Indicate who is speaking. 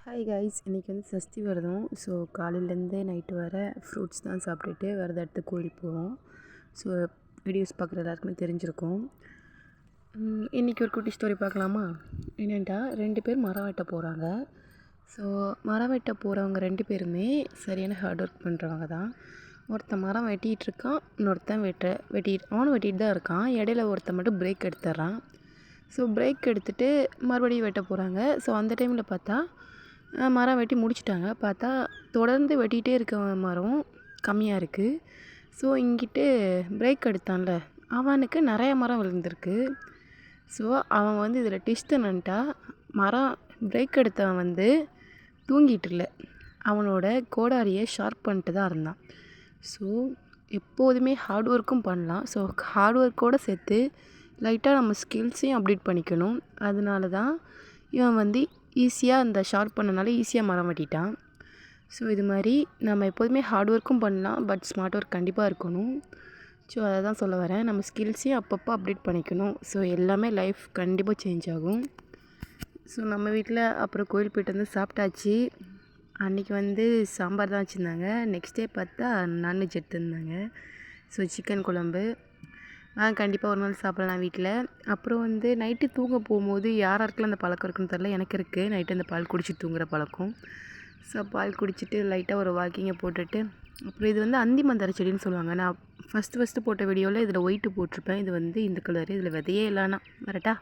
Speaker 1: Hi guys, இன்றைக்கி வந்து சஷ்டி விரதம். ஸோ காலையிலேருந்தே நைட்டு வர ஃப்ரூட்ஸ் தான் சாப்பிட்டுட்டு விரதம் எடுத்து கோயிலுக்கு போவோம். ஸோ வீடியோஸ் பார்க்குற எல்லாருக்குமே தெரிஞ்சிருக்கும். இன்றைக்கி ஒரு குட்டி ஸ்டோரி பார்க்கலாமா? என்னென்னா 2 பேர் மரம் வெட்ட போகிறாங்க. ஸோ மரம் வெட்ட போகிறவங்க 2 பேருமே சரியான ஹார்ட் ஒர்க் பண்ணுறவங்க தான். ஒருத்தன் மரம் வெட்டிகிட்டு இருக்கான், இன்னொருத்தன் அவனும் வெட்டிகிட்டு தான் இருக்கான். இடையில ஒருத்தன் மட்டும் பிரேக் எடுத்துட்றான். ஸோ பிரேக் எடுத்துகிட்டு மறுபடியும் வெட்ட போகிறாங்க. ஸோ அந்த டைமில் பார்த்தா மரம் வெட்டி முடிச்சிட்டாங்க. பார்த்தா தொடர்ந்து வெட்டிகிட்டே இருக்க மரம் கம்மியாக இருக்குது. ஸோ இங்கிட்டு பிரேக் எடுத்தான்ல, அவனுக்கு நிறைய மரம் விழுந்திருக்கு. ஸோ அவன் வந்து இதில் ட்விஸ்ட் என்னன்ட்டா, மரம் பிரேக் எடுத்தவன் வந்து தூங்கிட்டு இல்லை, அவனோட கோடாரியை ஷார்ப் பண்ணிட்டு தான் இருந்தான். ஸோ எப்போதுமே ஹார்ட் ஒர்க்கும் பண்ணலாம். ஸோ ஹார்ட் ஒர்க்கோடு சேர்த்து லைட்டாக நம்ம ஸ்கில்ஸையும் அப்டேட் பண்ணிக்கணும். அதனால தான் இவன் வந்து ஈஸியாக அந்த ஷார்ப் பண்ணனால ஈஸியாக மரம் வெட்டிட்டான். ஸோ இது மாதிரி நம்ம எப்போதுமே ஹார்ட் ஒர்க்கும் பண்ணலாம், பட் ஸ்மார்ட் ஒர்க் கண்டிப்பாக இருக்கணும். ஸோ அதை தான் சொல்ல வரேன். நம்ம ஸ்கில்ஸையும் அப்பப்போ அப்டேட் பண்ணிக்கணும். ஸோ எல்லாமே லைஃப் கண்டிப்பாக சேஞ்ச் ஆகும். ஸோ நம்ம வீட்டில் அப்புறம் கோயில் போய்ட்டு வந்து சாப்பிட்டாச்சு. அன்றைக்கி வந்து சாம்பார் தான் வச்சுருந்தாங்க. நெக்ஸ்ட் டே பார்த்தா நான்வெஜ் எடுத்துருந்தாங்க. ஸோ சிக்கன் குழம்பு கண்டிப்பாக ஒரு நாள் சாப்பிடலாம் வீட்டில். அப்புறம் வந்து நைட்டு தூங்க போகும்போது யாருக்கெல்லாம் அந்த பழக்கம் இருக்குன்னு தெரில, எனக்கு இருக்குது. நைட்டு அந்த பால் குடிச்சிட்டு தூங்குகிற பழக்கம். ஸோ பால் குடிச்சிட்டு லைட்டாக ஒரு வாக்கிங்கை போட்டுட்டு, அப்புறம் இது வந்து அந்தி மந்தார செடின்னு சொல்லுவாங்க. நான் ஃபஸ்ட்டு போட்ட வீடியோவில் இதில் ஒயிட்டு போட்டிருப்பேன். இது வந்து இந்த கலரு, இதில் விதையே இல்லைன்னா வரட்டா.